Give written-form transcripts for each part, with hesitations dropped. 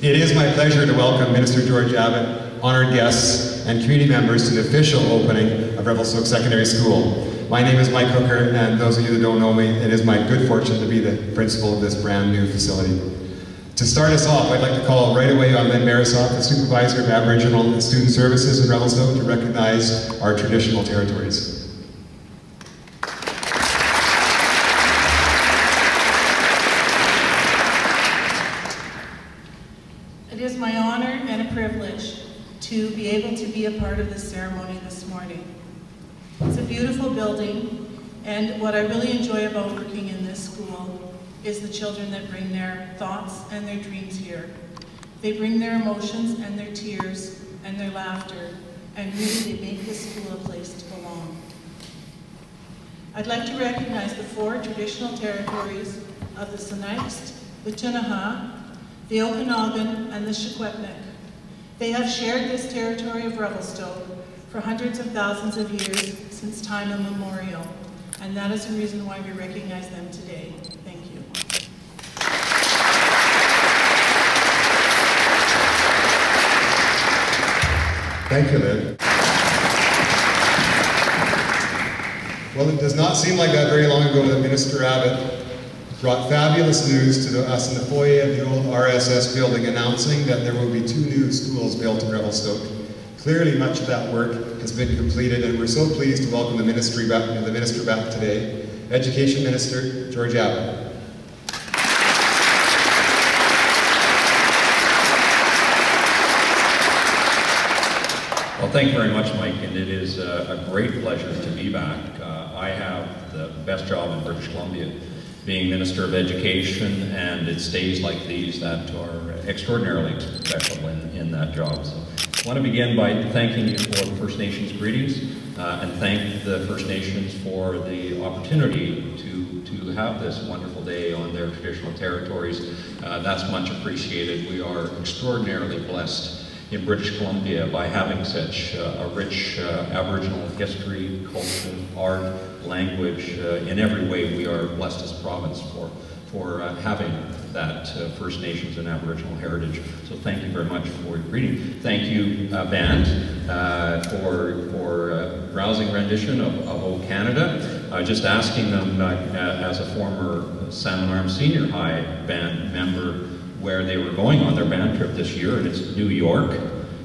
It is my pleasure to welcome Minister George Abbott, honored guests, and community members to the official opening of Revelstoke Secondary School. My name is Mike Hooker, and those of you that don't know me, it is my good fortune to be the principal of this brand new facility. To start us off, I'd like to call right away on Lynn Marisoff, the Supervisor of Aboriginal and Student Services in Revelstoke, to recognize our traditional territories. It is my honor and a privilege to be able to be a part of this ceremony this morning. It's a beautiful building, and what I really enjoy about working in this school is the children that bring their thoughts and their dreams here. They bring their emotions and their tears and their laughter, and really they make this school a place to belong. I'd like to recognize the 4 traditional territories of the Sinixt, the Tunaha, the Okanagan, and the Secwepemc. They have shared this territory of Revelstoke for hundreds of thousands of years since time immemorial, and that is the reason why we recognize them today. Thank you. Thank you, Lynn. Well, it does not seem like that very long ago that Minister Abbott brought fabulous news to us in the foyer of the old RSS building, announcing that there will be 2 new schools built in Revelstoke. Clearly, much of that work has been completed, and we're so pleased to welcome the minister back today, Education Minister George Abbott. Well, thank you very much, Mike, and it is a great pleasure to be back. I have the best job in British Columbia, being Minister of Education, and it's days like these that are extraordinarily special in that job. So I want to begin by thanking you for the First Nations greetings, and thank the First Nations for the opportunity to have this wonderful day on their traditional territories. That's much appreciated. We are extraordinarily blessed in British Columbia by having such a rich Aboriginal history, culture, art, language. In every way, we are blessed as a province for having that First Nations and Aboriginal heritage. So thank you very much for your greeting. Thank you, band, for rousing rendition of O Canada. Just asking them, as a former Salmon Arm Senior High band member, where they were going on their band trip this year, and it's New York.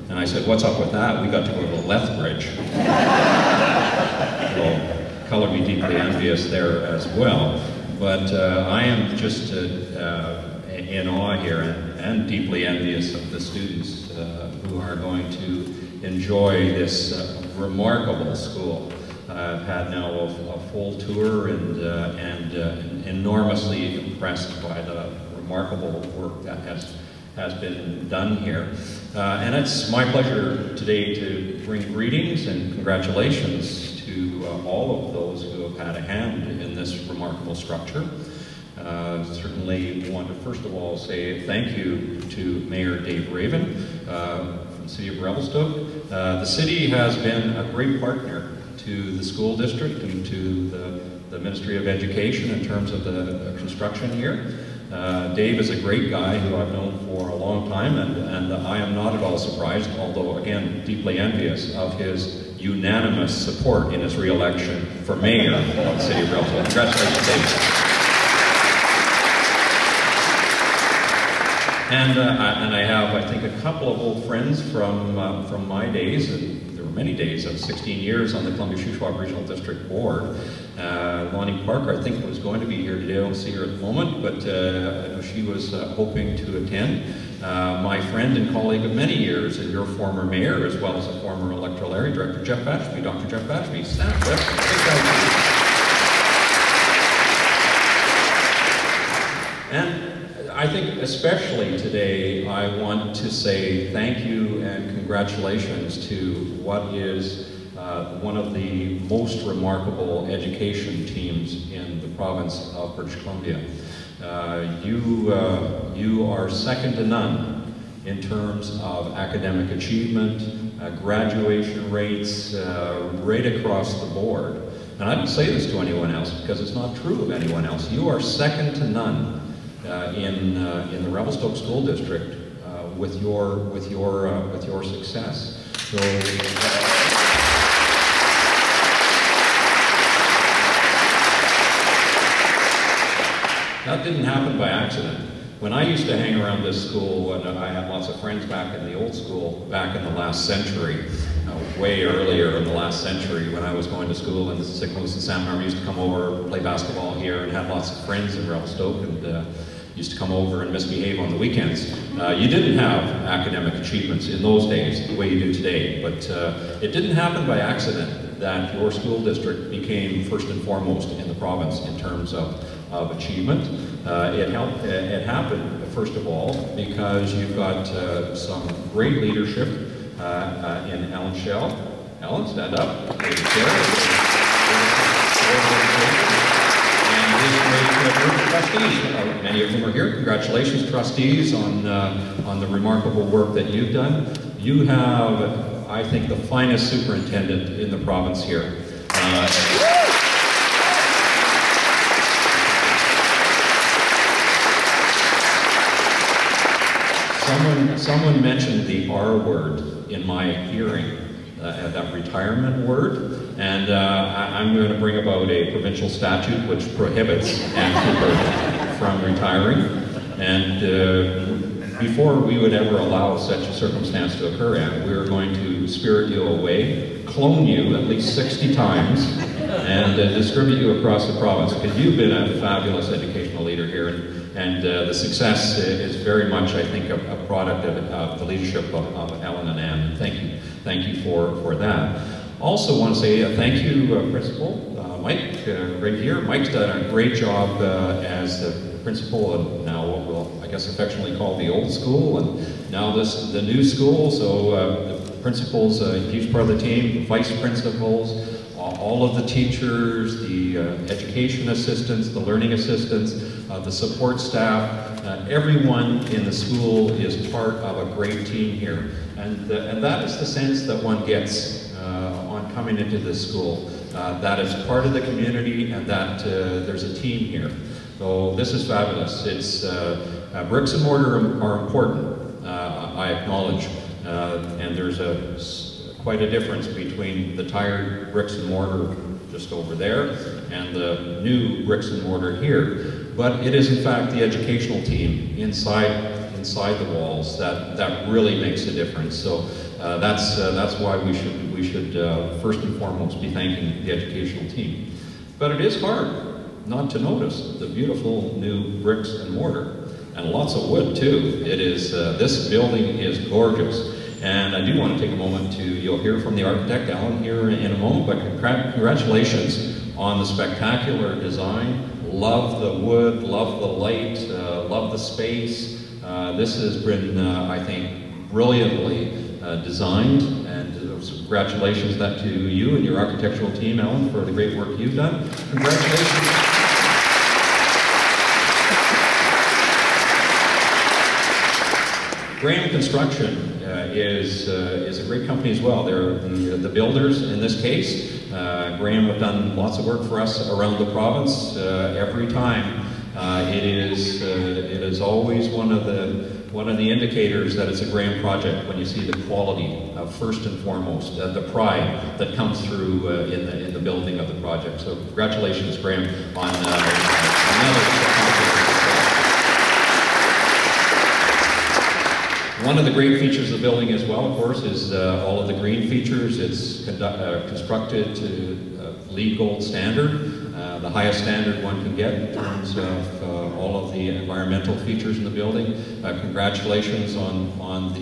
And I said, what's up with that? We got to go to the Lethbridge. So, color me deeply envious there as well. But I am just in awe here and deeply envious of the students who are going to enjoy this remarkable school. I've had now a full tour and enormously impressed by the remarkable work that has been done here. And it's my pleasure today to bring greetings and congratulations to all of those who have had a hand in this remarkable structure. Certainly want to first of all say thank you to Mayor Dave Raven from the City of Revelstoke. The city has been a great partner to the school district and to the Ministry of Education in terms of the construction here. Dave is a great guy who I've known for a long time, and I am not at all surprised, although again deeply envious of his unanimous support in his re-election for mayor of the City of Revelstoke. Congratulations, Dave. And I have, I think, a couple of old friends from my days, and there were many days of 16 years on the Columbia-Shuswap Regional District Board. Lonnie Parker, I think, was going to be here today. I don't see her at the moment, but I know she was hoping to attend. My friend and colleague of many years, and your former mayor, as well as a former electoral area director, Jeff Bashby, Dr. Jeff Bashby. Stand up, Jeff. And I think especially today, I want to say thank you and congratulations to what is one of the most remarkable education teams in the province of British Columbia. You are second to none in terms of academic achievement, graduation rates, right across the board. And I don't say this to anyone else because it's not true of anyone else. You are second to none in the Revelstoke School District with your success. So. That didn't happen by accident. When I used to hang around this school, when I had lots of friends back in the old school, back in the last century, way earlier in the last century, when I was going to school in St. Louis and Sam Arm, used to come over, play basketball here, and had lots of friends in Revelstoke, and used to come over and misbehave on the weekends. You didn't have academic achievements in those days the way you do today, but it didn't happen by accident that your school district became first and foremost in the province in terms of achievement. It happened, first of all, because you've got some great leadership in Ellen Schell. Ellen, stand up. And his great trustees. Many of them are here. Congratulations, trustees, on the remarkable work that you've done. You have, I think, the finest superintendent in the province here. Someone mentioned the R word in my hearing, that retirement word, and I'm going to bring about a provincial statute which prohibits Vancouver from retiring, and before we would ever allow such a circumstance to occur, Anne, we were going to spirit you away, clone you at least 60 times, and distribute you across the province, because you've been a fabulous educational leader here, and the success is very much, I think, a product of the leadership of Ellen and Anne. Thank you for that. Also want to say thank you, Principal Mike, right here. Mike's done a great job as the principal of now what we'll, I guess, affectionately call the old school, and now the new school. So the principal's a huge part of the team, the vice principals, all of the teachers, the education assistants, the learning assistants, the support staff, everyone in the school is part of a great team here. And that is the sense that one gets on coming into this school. That is part of the community, and that there's a team here. So this is fabulous. It's bricks and mortar are important, I acknowledge, and there's quite a difference between the tired bricks and mortar just over there and the new bricks and mortar here. But it is in fact the educational team inside the walls that really makes a difference. So that's why we should first and foremost be thanking the educational team. But it is hard not to notice the beautiful new bricks and mortar, and lots of wood too. It is this building is gorgeous. And I do want to take a moment you'll hear from the architect, Alan, here in a moment, but congratulations on the spectacular design. Love the wood, love the light, love the space. This has been, I think, brilliantly designed, and congratulations to you and your architectural team, Alan, for the great work you've done. Congratulations. Graham Construction is a great company as well. They're the builders in this case. Graham have done lots of work for us around the province. Every time it is always one of the indicators that it's a Graham project when you see the quality first and foremost, the pride that comes through in the building of the project. So congratulations, Graham, on another. One of the great features of the building as well, of course, is all of the green features. It's constructed to LEED Gold standard, the highest standard one can get in terms of all of the environmental features in the building. Congratulations on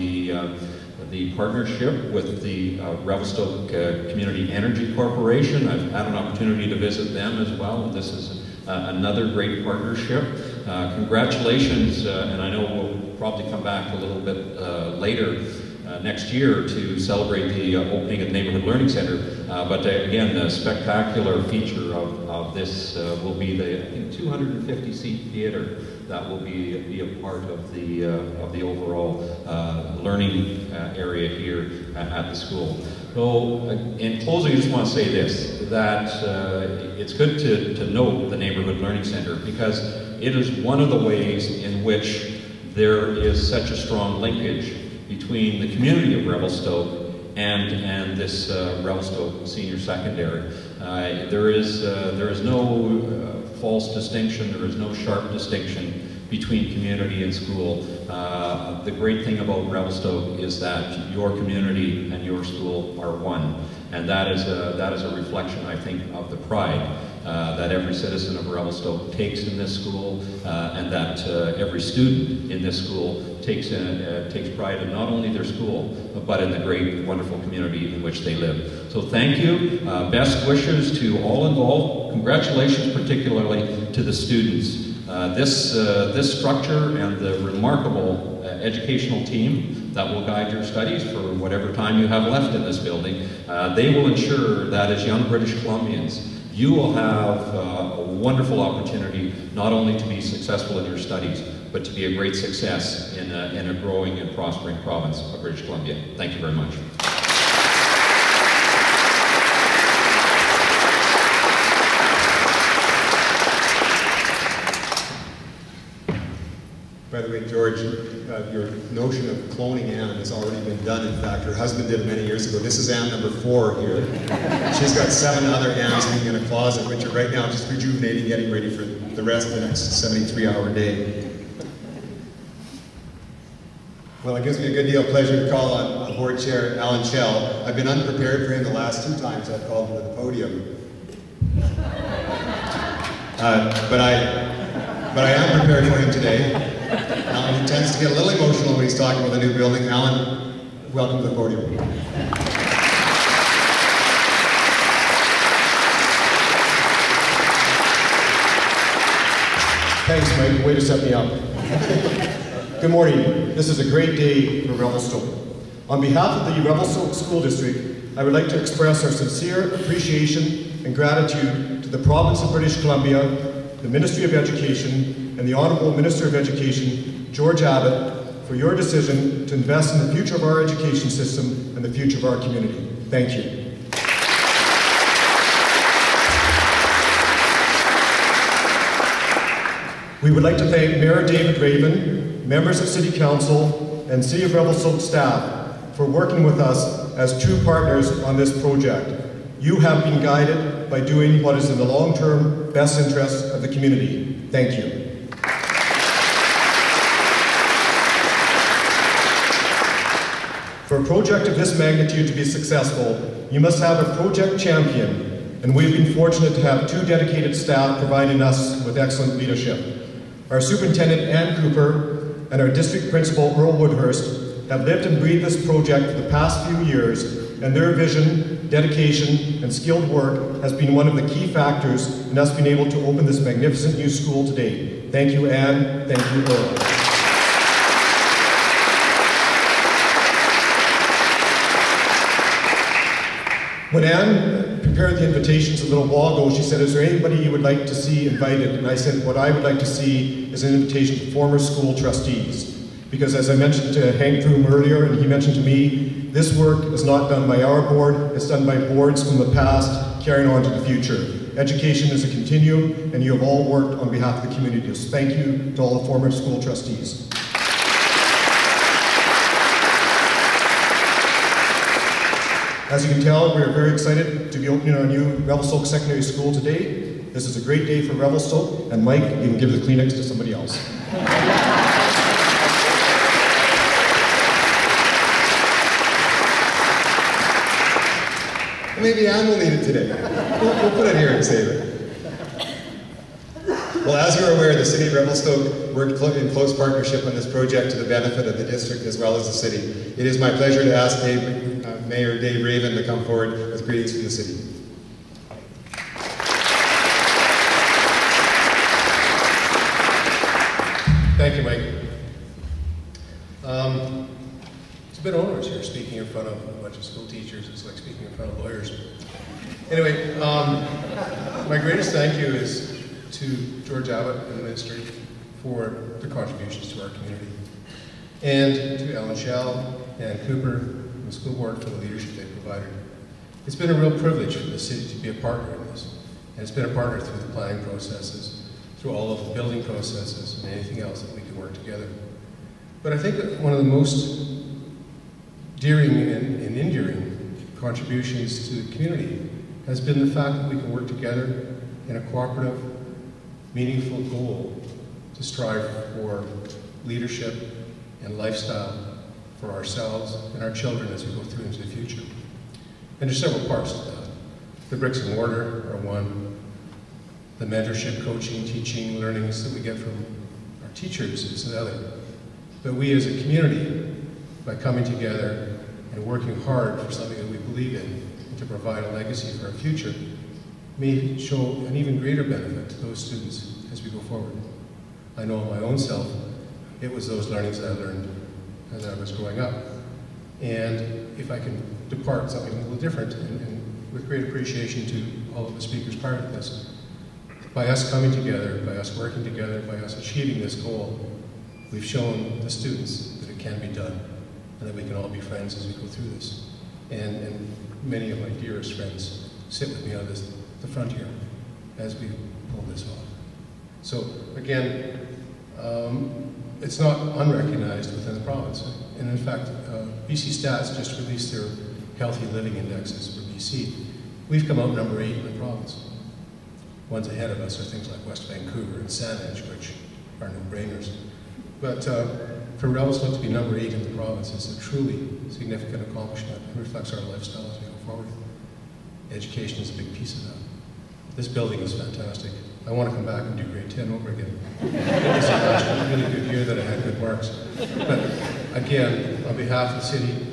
the partnership with the Revelstoke Community Energy Corporation. I've had an opportunity to visit them as well, and this is another great partnership. Congratulations, and I know we'll probably come back a little bit later next year to celebrate the opening of the Neighborhood Learning Center. But again, a spectacular feature of this will be the, I think, 250-seat theater that will be a part of the overall learning area here at the school. So, in closing, I just want to say this, that it's good to note the Neighborhood Learning Center, because it is one of the ways in which there is such a strong linkage between the community of Revelstoke and this Revelstoke Senior Secondary. There is no false distinction, there is no sharp distinction between community and school. The great thing about Revelstoke is that your community and your school are one. And that is a reflection, I think, of the pride that every citizen of Revelstoke takes in this school, and that every student in this school takes pride in not only their school, but in the great, wonderful community in which they live. So thank you. Best wishes to all involved. Congratulations particularly to the students. This structure and the remarkable educational team that will guide your studies for whatever time you have left in this building, they will ensure that as young British Columbians, you will have a wonderful opportunity not only to be successful in your studies, but to be a great success in a growing and prospering province of British Columbia. Thank you very much. By the way, George, your notion of cloning Anne has already been done. In fact, her husband did it many years ago. This is Anne number 4 here. She's got 7 other Annes hanging in a closet, which are right now just rejuvenating, getting ready for the rest of the next 73-hour day. Well, it gives me a good deal of pleasure to call on Board Chair Alan Schell. I've been unprepared for him the last 2 times I've called him to the podium. But I am prepared for him today. Alan tends to get a little emotional when he's talking about the new building. Alan, welcome to the podium. Thanks, Mike. Way to set me up. Good morning. This is a great day for Revelstoke. On behalf of the Revelstoke School District, I would like to express our sincere appreciation and gratitude to the Province of British Columbia, the Ministry of Education, and the Honourable Minister of Education, George Abbott, for your decision to invest in the future of our education system and the future of our community. Thank you. We would like to thank Mayor David Raven, members of City Council, and City of Revelstoke staff for working with us as true partners on this project. You have been guided by doing what is in the long-term best interest of the community. Thank you. For a project of this magnitude to be successful, you must have a project champion, and we've been fortunate to have 2 dedicated staff providing us with excellent leadership. Our Superintendent Ann Cooper and our District Principal Earl Woodhurst have lived and breathed this project for the past few years, and their vision, dedication, and skilled work has been one of the key factors in us being able to open this magnificent new school today. Thank you, Ann. Thank you, Earl. When Anne prepared the invitations a little while ago, she said, is there anybody you would like to see invited? And I said, what I would like to see is an invitation to former school trustees. Because as I mentioned to Hank Froome earlier, and he mentioned to me, this work is not done by our board, it's done by boards from the past, carrying on to the future. Education is a continuum, and you have all worked on behalf of the community. So thank you to all the former school trustees. As you can tell, we are very excited to be opening our new Revelstoke Secondary School today. This is a great day for Revelstoke, and Mike, you can give the Kleenex to somebody else. Maybe Anne will need it today. We'll put it here and save it. Well, as you're aware, the City of Revelstoke worked in close partnership on this project to the benefit of the district as well as the city. It is my pleasure to ask Mayor Dave Raven to come forward with greetings from the city. Thank you, Mike. It's a bit onerous here, speaking in front of a bunch of school teachers. It's like speaking in front of lawyers. Anyway, my greatest thank you is to George Abbott and the Ministry for the contributions to our community, and to Alan Schell and Cooper and the school board for the leadership they provided. It's been a real privilege for the city to be a partner in this, and it's been a partner through the planning processes, through all of the building processes, and anything else that we can work together. But I think that one of the most endearing and enduring contributions to the community has been the fact that we can work together in a cooperative, meaningful goal to strive for leadership and lifestyle for ourselves and our children as we go through into the future. And there's several parts to that. The bricks and mortar are one. The mentorship, coaching, teaching, learnings that we get from our teachers is another. But we as a community, by coming together and working hard for something that we believe in and to provide a legacy for our future, may show an even greater benefit to those students as we go forward. I know my own self, it was those learnings that I learned as I was growing up. And if I can depart something a little different, and with great appreciation to all of the speakers prior to this, by us coming together, by us working together, by us achieving this goal, we've shown the students that it can be done, and that we can all be friends as we go through this. And many of my dearest friends sit with me on the front here as we pull this off. So again, it's not unrecognized within the province. And in fact, BC Stats just released their Healthy Living Indexes for BC. We've come out number 8 in the province. Ones ahead of us are things like West Vancouver and Saanich, which are no-brainers. But for Revelstoke to be number 8 in the province is a truly significant accomplishment and reflects our lifestyle as we go forward. Education is a big piece of that. This building is fantastic. I want to come back and do grade 10 over again. It was a really good year that I had good marks. But again, on behalf of the city,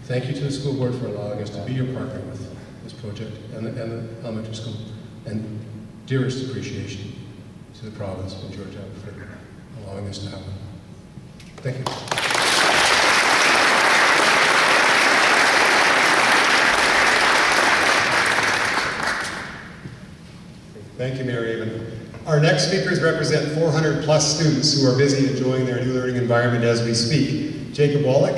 thank you to the school board for allowing us to be your partner with this project and the elementary school. And dearest appreciation to the province and George Abbott for allowing this to happen. Thank you. Thank you, Mayor Avon. Our next speakers represent 400 plus students who are busy enjoying their new learning environment as we speak. Jacob Wallach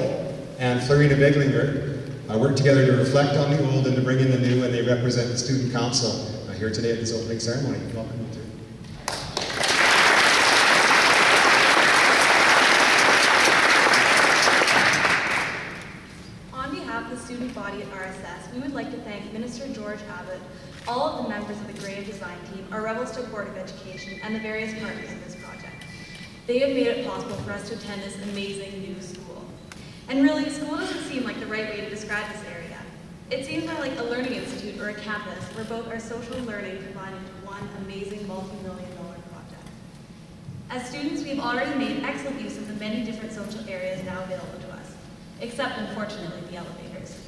and Florina Beglinger work together to reflect on the old and to bring in the new, and they represent the Student Council here today at this opening ceremony. Welcome you two. On behalf of the student body at RSS, we would like to thank Minister George Abbott, all of the members of the Grave Design Team, our Revelstoke Board of Education, and the various partners in this project. They have made it possible for us to attend this amazing new school. And really, school doesn't seem like the right way to describe this area. It seems more like a learning institute or a campus where both our social learning combine into one amazing multi-million-dollar project. As students, we've already made excellent use of the many different social areas now available to us, except unfortunately the elevators.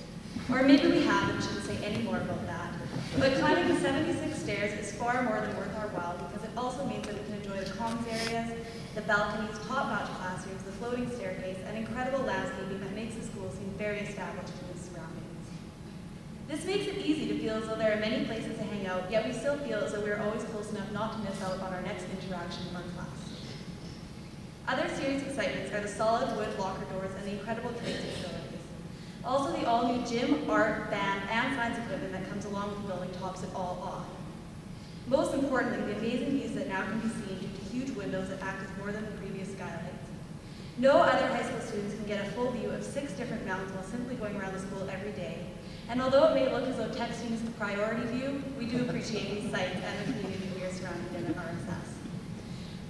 Or maybe we have and shouldn't say any more about that. But climbing the 76 stairs is far more than worth our while because it also means that we can enjoy the commons areas, the balconies, top-notch classrooms, the floating staircase, and incredible landscaping that makes the school seem very established in its surroundings. This makes it easy to feel as though there are many places to hang out, yet we still feel as though we are always close enough not to miss out on our next interaction or class. Other serious excitements are the solid wood locker doors and the incredible trade facilities. Also the all-new gym, art, band, and science equipment that comes along with the building tops it all off. Most importantly, the amazing views that now can be seen due to huge windows that act as more than the previous skylights. No other high school students can get a full view of 6 different mountains while simply going around the school every day. And although it may look as though texting is the priority view, we do appreciate these sites and the community we are surrounded in at RSS.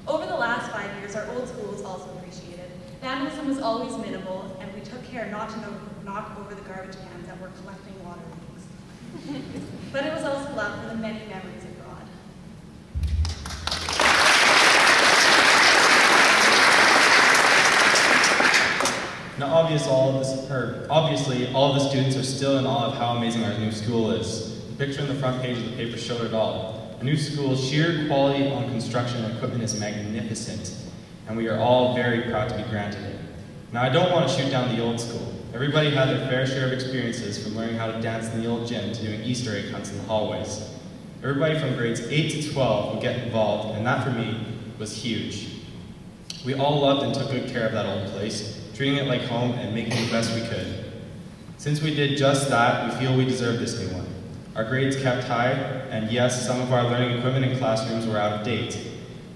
Over the last 5 years, our old school was also appreciated. Vandalism was always minimal, and we took care not to knock over the garbage cans that were collecting water leaks. But it was also loved for the many memories it brought. Now, obviously, all of the students are still in awe of how amazing our new school is. The picture on the front page of the paper showed it all. The new school's sheer quality on construction and equipment is magnificent, and we are all very proud to be granted it. Now, I don't want to shoot down the old school. Everybody had their fair share of experiences, from learning how to dance in the old gym to doing Easter egg hunts in the hallways. Everybody from grades 8 to 12 would get involved, and that for me was huge. We all loved and took good care of that old place, treating it like home and making the best we could. Since we did just that, we feel we deserve this new one. Our grades kept high, and yes, some of our learning equipment and classrooms were out of date,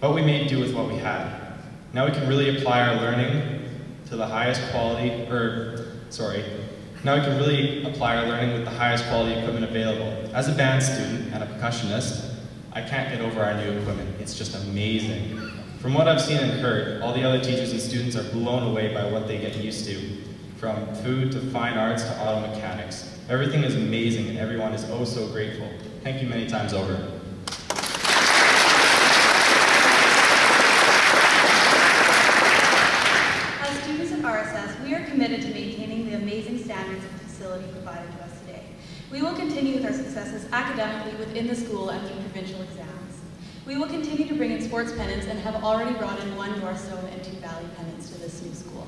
but we made do with what we had. Now we can really apply our learning to the highest quality, now we can really apply our learning with the highest quality equipment available. As a band student and a percussionist, I can't get over our new equipment. It's just amazing. From what I've seen and heard, all the other teachers and students are blown away by what they get used to, from food to fine arts to auto mechanics. Everything is amazing and everyone is oh so grateful. Thank you many times over. As students of RSS, we are committed to maintaining the amazing standards of facility provided to us today. We will continue with our successes academically within the school and through provincial exams. We will continue to bring in sports pennants and have already brought in 1 Northstone and 2 Valley pennants to this new school.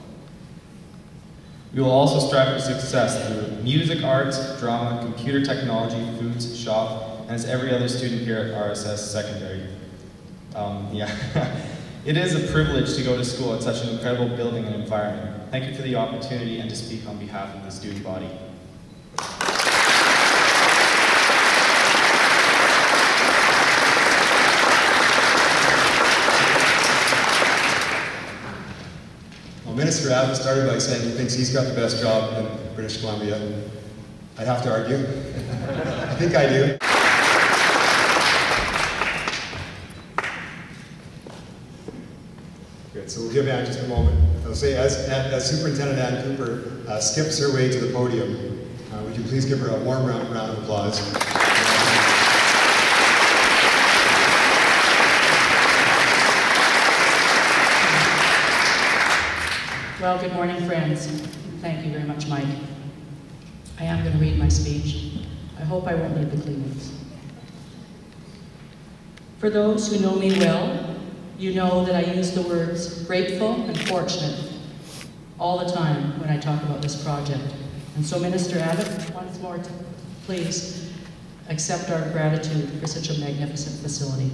We will also strive for success through music, arts, drama, computer technology, foods, shop, and as every other student here at RSS Secondary. It is a privilege to go to school at such an incredible building and environment. Thank you for the opportunity and to speak on behalf of the student body. Minister Abbott started by saying he thinks he's got the best job in British Columbia. I'd have to argue. I think I do. Good, so we'll give Anne just a moment. I'll say, as Superintendent Ann Cooper skips her way to the podium, would you please give her a warm round of applause? Well, good morning, friends. Thank you very much, Mike. I am going to read my speech. I hope I won't need the Kleenex. For those who know me well, you know that I use the words grateful and fortunate all the time when I talk about this project. And so, Minister Abbott, once more, please accept our gratitude for such a magnificent facility.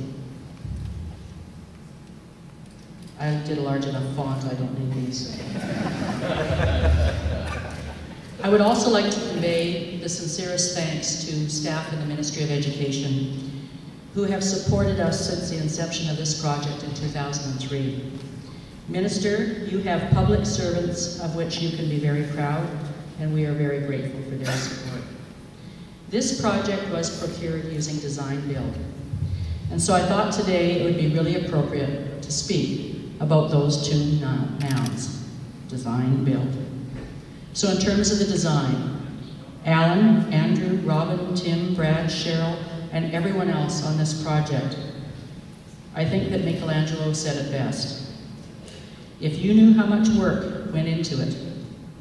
I did a large enough font, I don't need these. I would also like to convey the sincerest thanks to staff in the Ministry of Education who have supported us since the inception of this project in 2003. Minister, you have public servants of which you can be very proud, and we are very grateful for their support. This project was procured using design build, and so I thought today it would be really appropriate to speak about those 2 nouns, design build. So in terms of the design, Alan, Andrew, Robin, Tim, Brad, Cheryl, and everyone else on this project, I think that Michelangelo said it best. If you knew how much work went into it,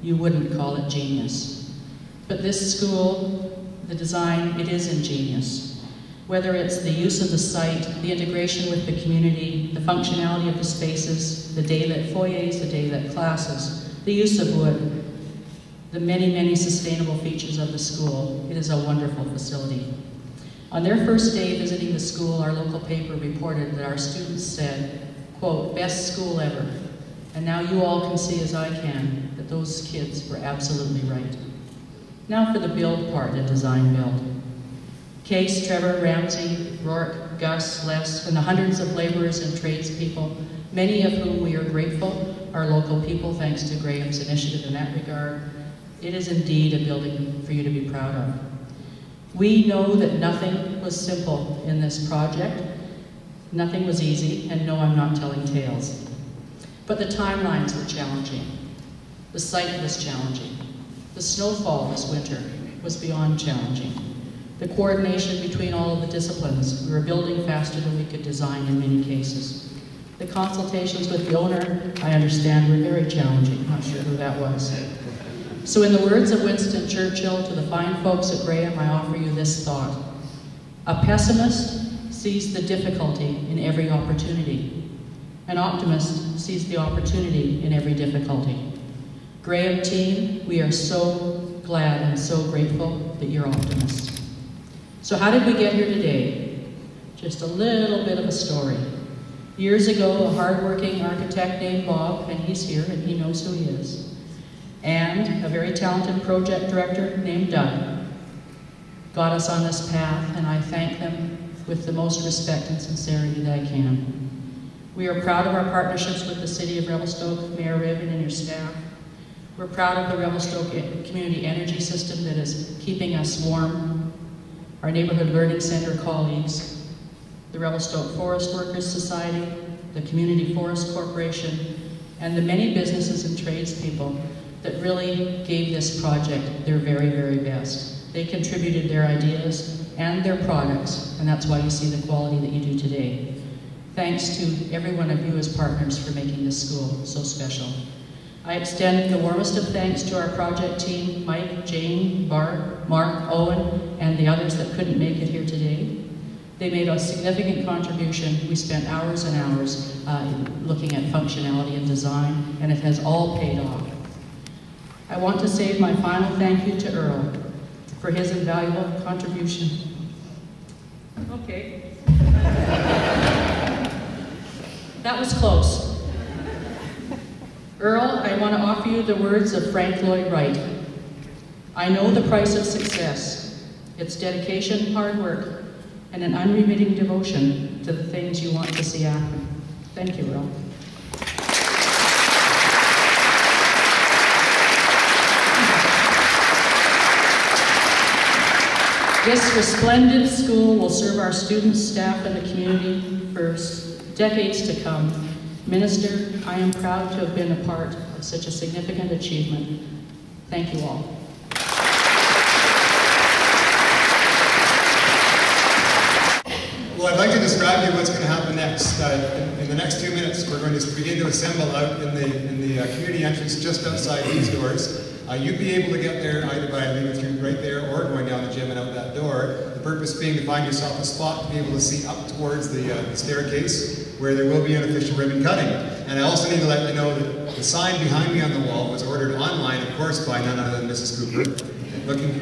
you wouldn't call it genius. But this school, the design, it is ingenious. Whether it's the use of the site, the integration with the community, the functionality of the spaces, the day-lit foyers, the day-lit classes, the use of wood, the many, many sustainable features of the school, it is a wonderful facility. On their first day visiting the school, our local paper reported that our students said, quote, best school ever. And now you all can see as I can that those kids were absolutely right. Now for the build part, the design build. Case, Trevor, Ramsey, Rourke, Gus, Les, and the hundreds of laborers and tradespeople, many of whom we are grateful, are local people thanks to Graham's initiative in that regard. It is indeed a building for you to be proud of. We know that nothing was simple in this project. Nothing was easy, and no, I'm not telling tales. But the timelines were challenging. The site was challenging. The snowfall this winter was beyond challenging. The coordination between all of the disciplines, we were building faster than we could design in many cases. The consultations with the owner, I understand, were very challenging. Not sure who that was. So in the words of Winston Churchill, to the fine folks at Graham, I offer you this thought. A pessimist sees the difficulty in every opportunity. An optimist sees the opportunity in every difficulty. Graham team, we are so glad and so grateful that you're optimists. So how did we get here today? Just a little bit of a story. Years ago, a hardworking architect named Bob, and he's here and he knows who he is, and a very talented project director named Doug got us on this path, and I thank them with the most respect and sincerity that I can. We are proud of our partnerships with the City of Revelstoke, Mayor Rabin and your staff. We're proud of the Revelstoke Community Energy System that is keeping us warm, our Neighborhood Learning Center colleagues, the Revelstoke Forest Workers Society, the Community Forest Corporation, and the many businesses and tradespeople that really gave this project their very, very best. They contributed their ideas and their products, and that's why you see the quality that you do today. Thanks to every one of you as partners for making this school so special. I extend the warmest of thanks to our project team, Mike, Jane, Bart, Mark, Owen, and the others that couldn't make it here today. They made a significant contribution. We spent hours and hours looking at functionality and design, and it has all paid off. I want to say my final thank you to Earl for his invaluable contribution. Okay. That was close. Earl, I want to offer you the words of Frank Lloyd Wright. I know the price of success. It's dedication, hard work, and an unremitting devotion to the things you want to see happen. Thank you, Earl. This resplendent school will serve our students, staff, and the community for decades to come. Minister, I am proud to have been a part of such a significant achievement. Thank you all. Well, I'd like to describe to you what's going to happen next. In the next 2 minutes, we're going to begin to assemble out in the community entrance just outside these doors. You'd be able to get there either by leaving through right there or going down the gym and out that door. The purpose being to find yourself a spot to be able to see up towards the staircase where there will be an official ribbon cutting. And I also need to let you know that the sign behind me on the wall was ordered online, of course, by none other than Mrs. Cooper, looking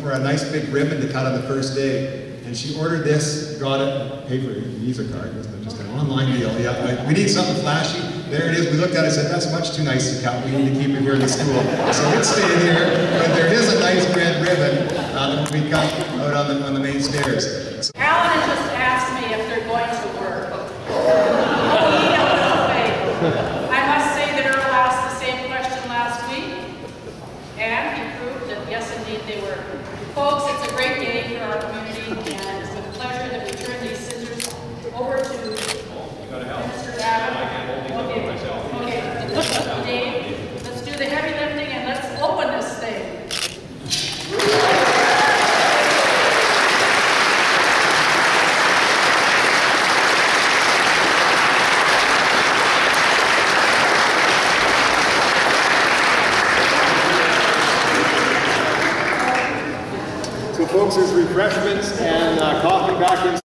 for a nice big ribbon to cut on the first day. And she ordered this, got it, paid for a Visa card, wasn't it? Just an online deal. Yeah, we need something flashy. There it is. We looked at it and said, that's much too nice to cut. We need to keep it here in the school. So it's staying here, but there is a nice red ribbon that will be cut out on the main stairs. So Alan has just asked me if they're going to work. I must say that Earl asked the same question last week, and he proved that yes, indeed, they were. Folks, it's a great day for our community, and it's a pleasure that we turn these scissors over to Mr. Abbott. Okay. Dave, let's do the heavy lifting and let's open this thing. folks, there's refreshments and coffee back in.